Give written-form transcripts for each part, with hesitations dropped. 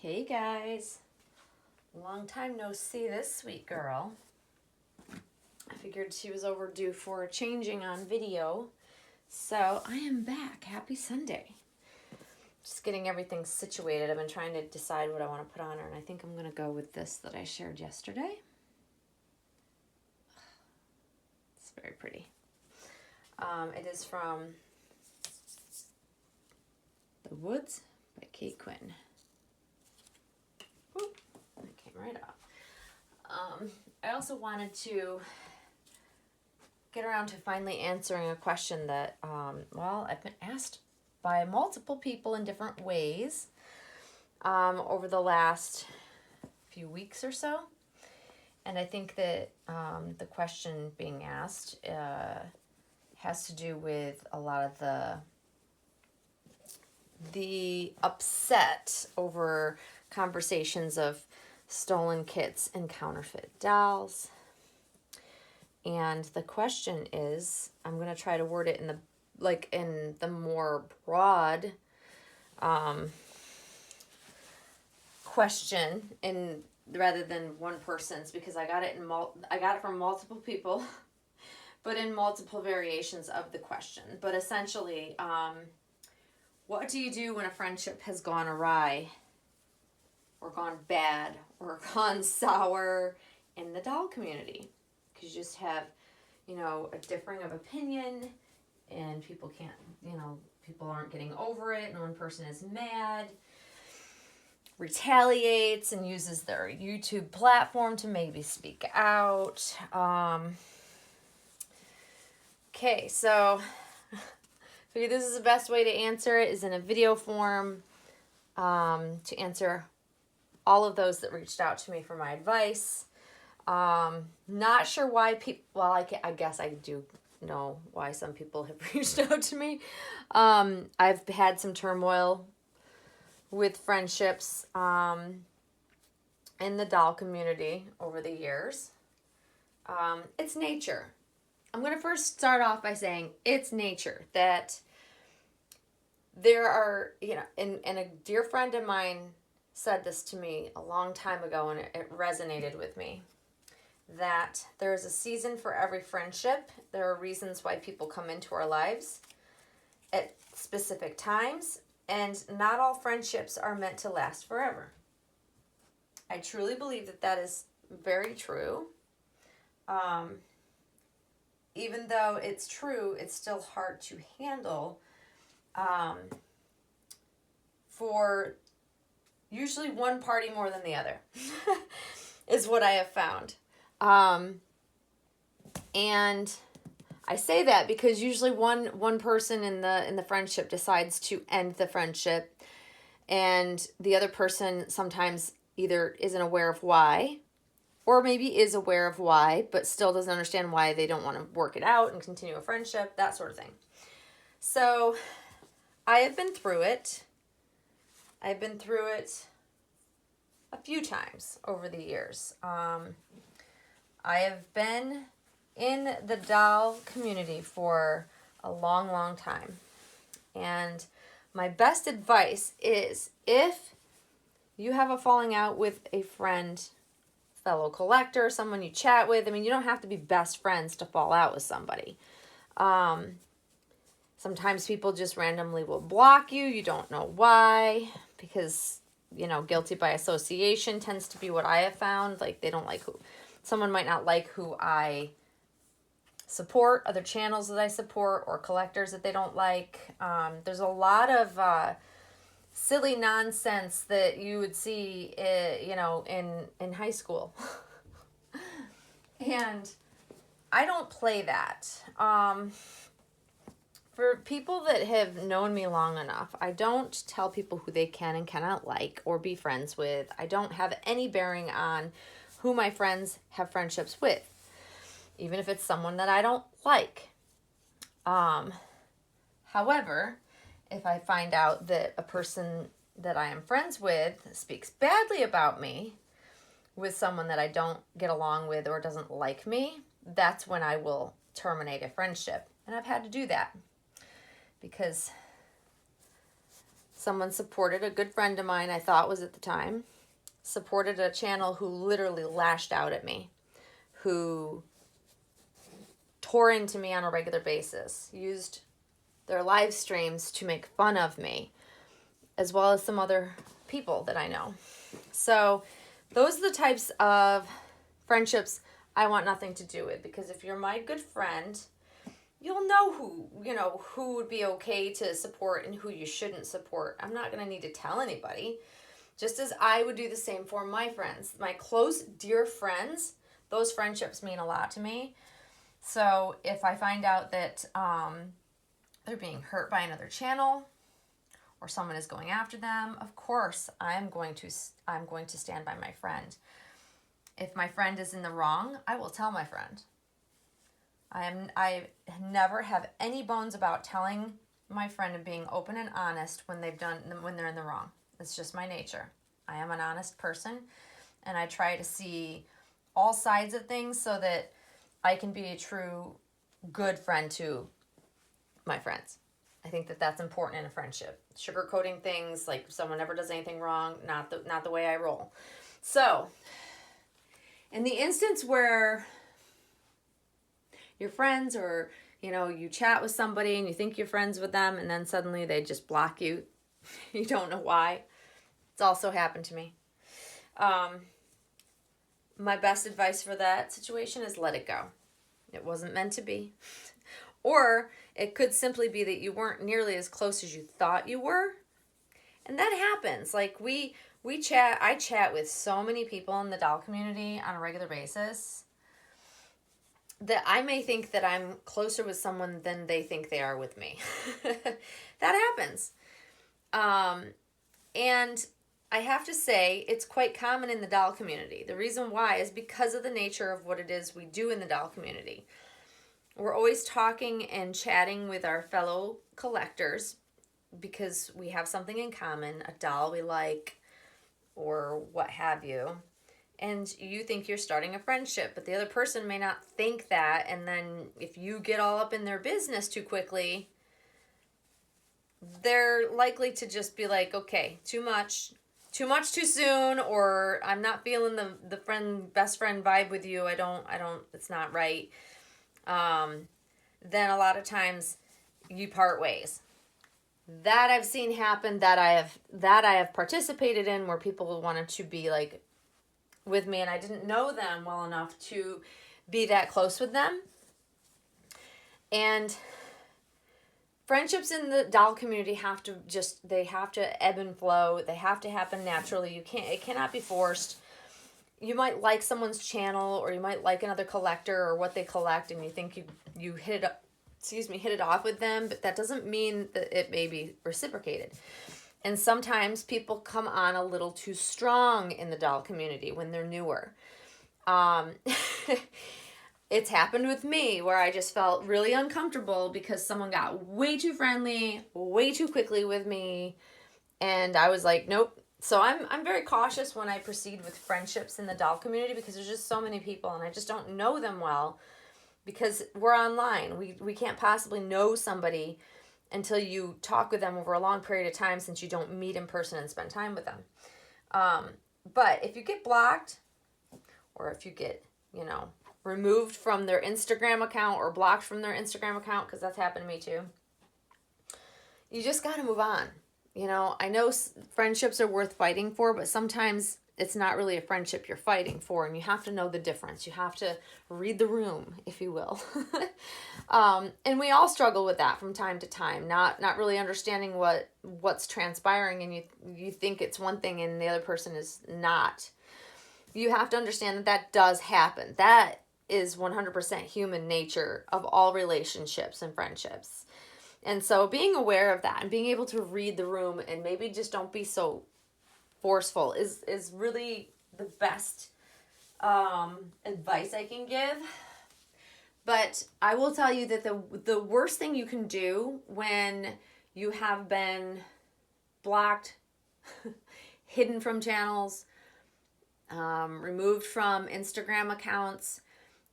Hey guys, long time no see this sweet girl. I figured she was overdue for a changing on video, so I am back. Happy Sunday. Just getting everything situated. I've been trying to decide what I want to put on her, and I think I'm going to go with this that I shared yesterday. It's very pretty. It is from The Woods by Kate Quinn. Whoop, that came right off. I also wanted to get around to finally answering a question that, I've been asked by multiple people in different ways over the last few weeks or so. And I think that the question being asked has to do with a lot of the upset over conversations of stolen kits and counterfeit dolls. And the question is, I'm going to try to word it in the more broad question, and rather than one person's, because I got it from multiple people, but in multiple variations of the question. But essentially, what do you do when a friendship has gone awry, or gone bad, or gone sour in the doll community? Because you just have, a differing of opinion, and people can't, people aren't getting over it, and one person is mad, retaliates, and uses their YouTube platform to maybe speak out. Okay, so I figured this is the best way to answer it, is in a video form, to answer all of those that reached out to me for my advice. Not sure why people, I guess I do know why some people have reached out to me. I've had some turmoil with friendships in the doll community over the years. It's nature. I'm going to first start off by saying it's nature, that there are, and a dear friend of mine said this to me a long time ago, and it resonated with me, that there is a season for every friendship. There are reasons why people come into our lives at specific times, and not all friendships are meant to last forever. I truly believe that is very true. Even though it's true, it's still hard to handle for usually one party more than the other, is what I have found. And I say that because usually one person in the friendship decides to end the friendship, and the other person sometimes either isn't aware of why, or maybe is aware of why, but still doesn't understand why they don't want to work it out and continue a friendship, that sort of thing. So I have been through it. I've been through it a few times over the years. I have been in the doll community for a long, long time. And my best advice is, if you have a falling out with a friend, fellow collector, someone you chat with, you don't have to be best friends to fall out with somebody. Sometimes people just randomly will block you. You don't know why, because, guilty by association tends to be what I have found. Like, they don't like someone might not like who I support, other channels that I support, or collectors that they don't like. There's a lot of silly nonsense that you would see, in high school. And I don't play that. For people that have known me long enough, I don't tell people who they can and cannot like or be friends with. I don't have any bearing on who my friends have friendships with, even if it's someone that I don't like. However, if I find out that a person that I am friends with speaks badly about me with someone that I don't get along with or doesn't like me, that's when I will terminate a friendship. And I've had to do that because someone supported, a good friend of mine, I thought was at the time, supported a channel who literally lashed out at me, who tore into me on a regular basis, used their live streams to make fun of me, as well as some other people that I know. So those are the types of friendships I want nothing to do with, because if you're my good friend, you'll know who would be okay to support and who you shouldn't support. I'm not going to need to tell anybody. Just as I would do the same for my friends. My close, dear friends, those friendships mean a lot to me. So if I find out that they're being hurt by another channel or someone is going after them, of course I'm going to stand by my friend. If my friend is in the wrong, I will tell my friend. I never have any bones about telling my friend and being open and honest when they're in the wrong. It's just my nature. I am an honest person, and I try to see all sides of things so that I can be a true good friend to my friends. I think that that's important in a friendship. Sugarcoating things, like if someone never does anything wrong, not the way I roll. So, in the instance where you're friends, or you chat with somebody and you think you're friends with them and then suddenly they just block you, you don't know why. It's also happened to me. My best advice for that situation is let it go. It wasn't meant to be. Or it could simply be that you weren't nearly as close as you thought you were. And that happens. Like I chat with so many people in the doll community on a regular basis that I may think that I'm closer with someone than they think they are with me. That happens. And I have to say, it's quite common in the doll community. The reason why is because of the nature of what it is we do in the doll community. We're always talking and chatting with our fellow collectors because we have something in common, a doll we like, or what have you. And you think you're starting a friendship, but the other person may not think that. And then if you get all up in their business too quickly, they're likely to just be like, okay, too much too soon, or I'm not feeling the best friend vibe with you. I don't, it's not right. Then a lot of times you part ways. That I've seen happen, that I have participated in, where people wanted to be like with me and I didn't know them well enough to be that close with them. And friendships in the doll community have to ebb and flow. They have to happen naturally. It cannot be forced. You might like someone's channel, or you might like another collector or what they collect, and you think you hit it off with them, but that doesn't mean that it may be reciprocated. And sometimes people come on a little too strong in the doll community when they're newer. It's happened with me where I just felt really uncomfortable because someone got way too friendly, way too quickly with me. And I was like, nope. So I'm very cautious when I proceed with friendships in the doll community because there's just so many people and I just don't know them well because we're online. We can't possibly know somebody until you talk with them over a long period of time, since you don't meet in person and spend time with them. But if you get blocked, or if you get, removed from their Instagram account or blocked from their Instagram account, because that's happened to me too, you just got to move on. I know friendships are worth fighting for, but sometimes it's not really a friendship you're fighting for, and you have to know the difference. You have to read the room, if you will. And we all struggle with that from time to time, not really understanding what's transpiring, and you think it's one thing and the other person is not. You have to understand that does happen. That is 100% human nature of all relationships and friendships. And so being aware of that and being able to read the room and maybe just don't be so forceful is really the best advice I can give. But I will tell you that the worst thing you can do when you have been blocked, hidden from channels, removed from Instagram accounts,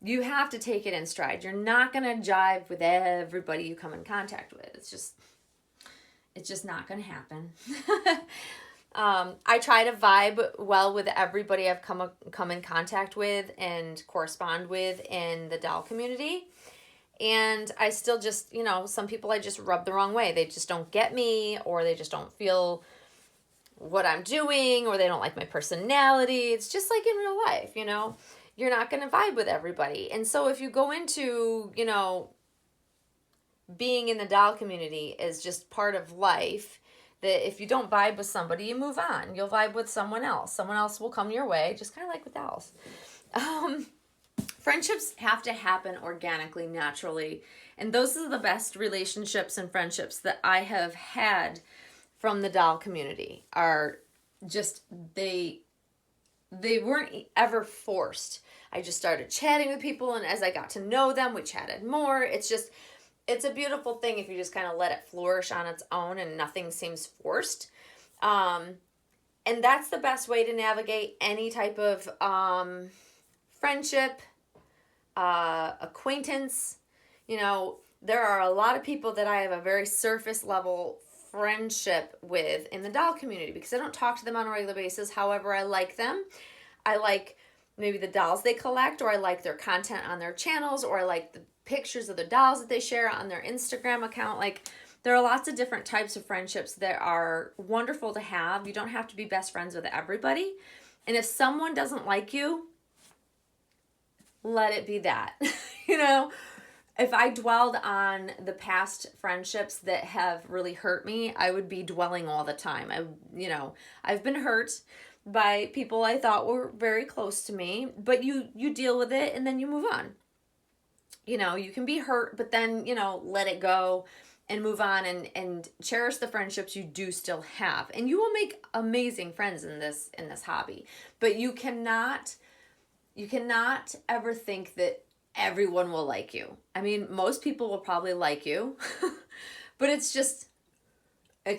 you have to take it in stride. You're not going to jive with everybody you come in contact with. It's just not going to happen. I try to vibe well with everybody I've come in contact with and correspond with in the doll community. And I still just, some people I just rub the wrong way. They just don't get me, or they just don't feel what I'm doing, or they don't like my personality. It's just like in real life, You're not going to vibe with everybody. And so if you go into, being in the doll community is just part of life, that if you don't vibe with somebody, you move on. You'll vibe with someone else. Someone else will come your way, just kind of like with dolls. Friendships have to happen organically, naturally. And those are the best relationships and friendships that I have had from the doll community, are just, they weren't ever forced. I just started chatting with people, and as I got to know them, we chatted more. It's a beautiful thing if you just kind of let it flourish on its own and nothing seems forced. And that's the best way to navigate any type of friendship, acquaintance. There are a lot of people that I have a very surface level friendship with in the doll community because I don't talk to them on a regular basis. However, I like them. I like maybe the dolls they collect, or I like their content on their channels, or I like the pictures of the dolls that they share on their Instagram account. Like, there are lots of different types of friendships that are wonderful to have. You don't have to be best friends with everybody. And if someone doesn't like you, let it be that. If I dwelled on the past friendships that have really hurt me, I would be dwelling all the time. I've been hurt by people I thought were very close to me, but you deal with it and then you move on. You can be hurt, but then, let it go and move on and cherish the friendships you do still have. And you will make amazing friends in this hobby. But you cannot ever think that everyone will like you. I mean, most people will probably like you, but it's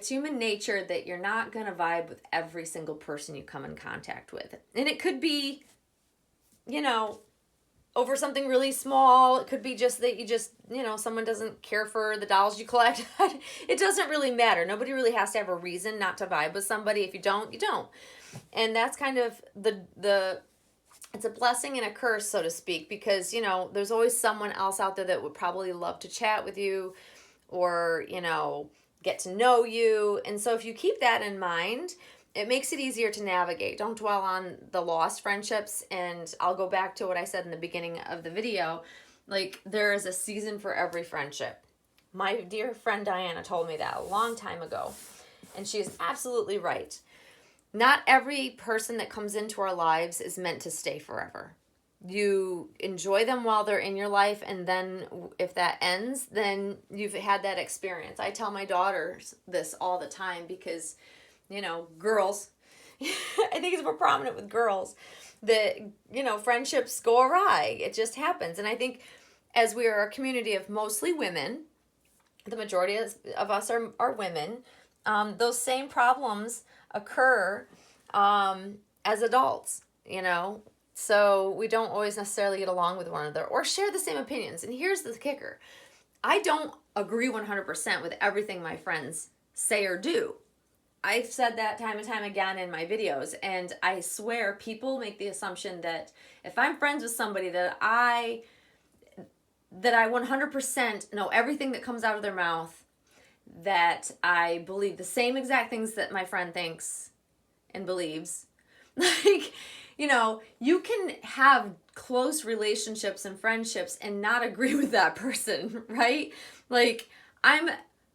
human nature that you're not going to vibe with every single person you come in contact with. And it could be, over something really small. It could be just that someone doesn't care for the dolls you collect. It doesn't really matter. Nobody really has to have a reason not to vibe with somebody. If you don't, you don't. And that's kind of it's a blessing and a curse, so to speak, because, there's always someone else out there that would probably love to chat with you or, get to know you. And so if you keep that in mind, it makes it easier to navigate. Don't dwell on the lost friendships. And I'll go back to what I said in the beginning of the video. Like, there is a season for every friendship. My dear friend Diana told me that a long time ago. And she is absolutely right. Not every person that comes into our lives is meant to stay forever. You enjoy them while they're in your life, and then if that ends, then you've had that experience. I tell my daughters this all the time because, girls, I think it's more prominent with girls, that, friendships go awry. It just happens. And I think as we are a community of mostly women, the majority of us are women, those same problems occur as adults, so we don't always necessarily get along with one another or share the same opinions. And here's the kicker. I don't agree 100% with everything my friends say or do. I've said that time and time again in my videos, and I swear people make the assumption that if I'm friends with somebody that I 100% know everything that comes out of their mouth, that I believe the same exact things that my friend thinks and believes. Like, you can have close relationships and friendships and not agree with that person, right? Like, I'm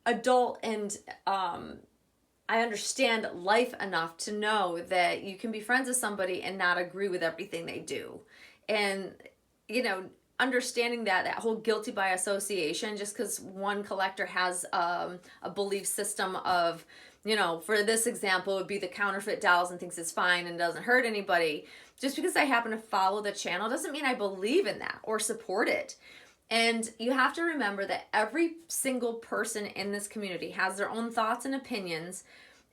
adult and I understand life enough to know that you can be friends with somebody and not agree with everything they do. And, understanding that whole guilty by association, just because one collector has a belief system of, for this example, it would be the counterfeit dolls and thinks it's fine and doesn't hurt anybody. Just because I happen to follow the channel doesn't mean I believe in that or support it. And you have to remember that every single person in this community has their own thoughts and opinions.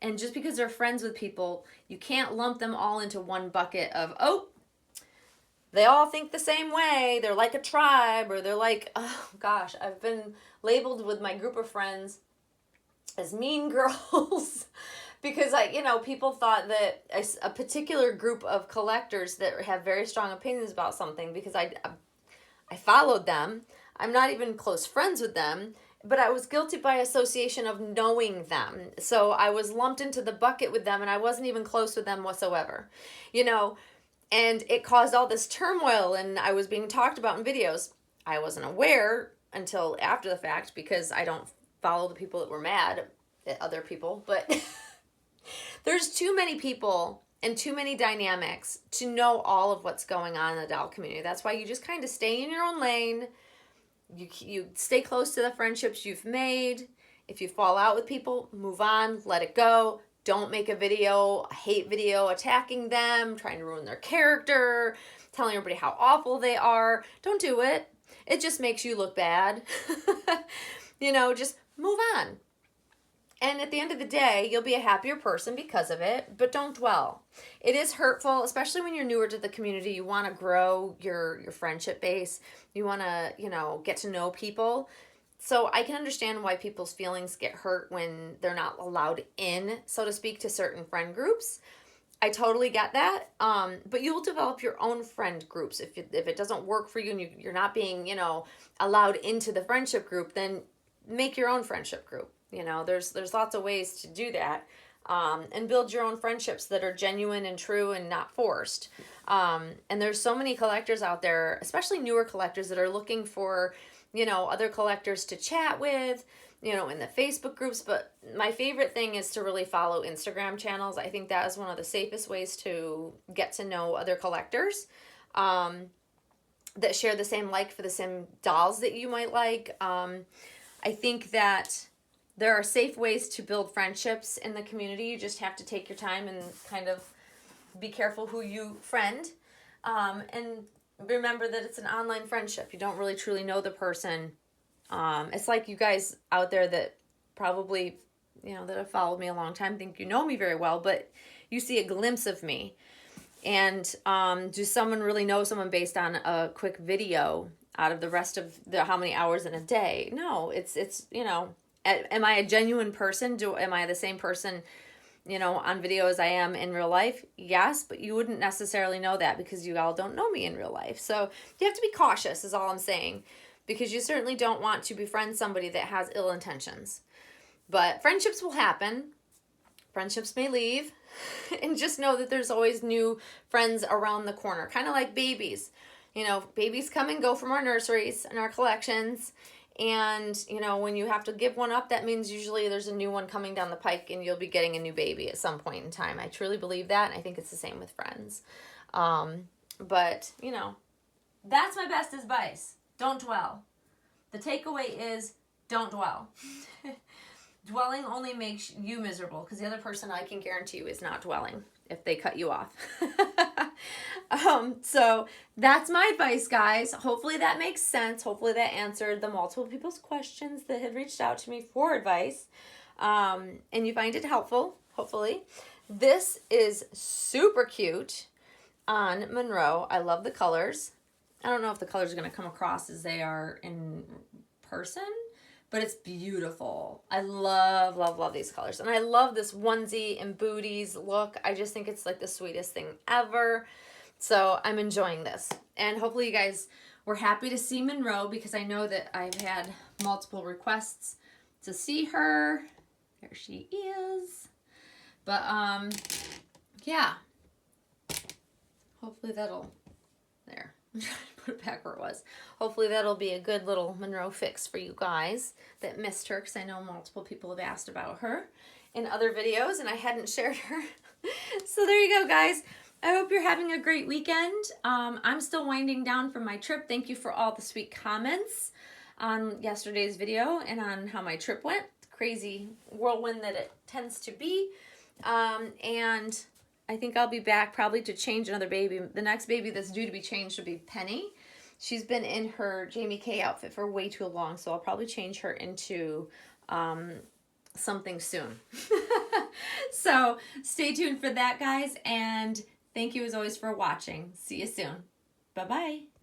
And just because they're friends with people, you can't lump them all into one bucket of, they all think the same way. They're like a tribe, or they're like, oh gosh, I've been labeled with my group of friends as mean girls. Because people thought that a particular group of collectors that have very strong opinions about something, because I followed them. I'm not even close friends with them, but I was guilty by association of knowing them. So I was lumped into the bucket with them, and I wasn't even close with them whatsoever. And it caused all this turmoil, and I was being talked about in videos. I wasn't aware until after the fact, because I don't follow the people that were mad at other people, but there's too many people and too many dynamics to know all of what's going on in the doll community. That's why you just kind of stay in your own lane. You stay close to the friendships you've made. If you fall out with people, move on, let it go. Don't make a hate video attacking them, trying to ruin their character, telling everybody how awful they are. Don't do it. It just makes you look bad. Just move on. And at the end of the day, you'll be a happier person because of it, but don't dwell. It is hurtful, especially when you're newer to the community. You want to grow your friendship base. You want to, get to know people. So I can understand why people's feelings get hurt when they're not allowed in, so to speak, to certain friend groups. I totally get that. But you'll develop your own friend groups. If it doesn't work for you and you're not being, allowed into the friendship group, then make your own friendship group. There's lots of ways to do that, and build your own friendships that are genuine and true and not forced. And there's so many collectors out there, especially newer collectors, that are looking for, other collectors to chat with, in the Facebook groups. But my favorite thing is to really follow Instagram channels. I think that is one of the safest ways to get to know other collectors that share the same like for the same dolls that you might like. I think that there are safe ways to build friendships in the community. You just have to take your time and kind of be careful who you friend. And remember that it's an online friendship. You don't really truly know the person. It's like you guys out there that probably, that have followed me a long time think you know me very well, but you see a glimpse of me. And does someone really know someone based on a quick video out of the rest of how many hours in a day? No, it's am I a genuine person? Am I the same person, on video as I am in real life? Yes, but you wouldn't necessarily know that because you all don't know me in real life. So you have to be cautious is all I'm saying, because you certainly don't want to befriend somebody that has ill intentions. But friendships will happen. Friendships may leave. And just know that there's always new friends around the corner, kind of like babies. Babies come and go from our nurseries and our collections. And, when you have to give one up, that means usually there's a new one coming down the pike and you'll be getting a new baby at some point in time. I truly believe that. And I think it's the same with friends. But, that's my best advice. Don't dwell. The takeaway is don't dwell. Dwelling only makes you miserable, because the other person, I can guarantee you, is not dwelling if they cut you off. So that's my advice, guys. Hopefully that makes sense. Hopefully that answered the multiple people's questions that had reached out to me for advice. And you find it helpful, hopefully. This is super cute on Monroe. I love the colors. I don't know if the colors are going to come across as they are in person, but it's beautiful. I love, love, love these colors. And I love this onesie and booties look. I just think it's like the sweetest thing ever. So I'm enjoying this. And hopefully you guys were happy to see Monroe, because I know that I've had multiple requests to see her. There she is. But, yeah. Hopefully that'll, there. I'm trying to put it back where it was. Hopefully that'll be a good little Monroe fix for you guys that missed her, because I know multiple people have asked about her in other videos and I hadn't shared her. So there you go, guys. I hope you're having a great weekend. I'm still winding down from my trip. Thank you for all the sweet comments on yesterday's video and on how my trip went. Crazy whirlwind that it tends to be. And I think I'll be back probably to change another baby. The next baby that's due to be changed will be Penny. She's been in her Jamie Kay outfit for way too long, so I'll probably change her into something soon. So stay tuned for that, guys, and thank you as always for watching. See you soon. Bye-bye.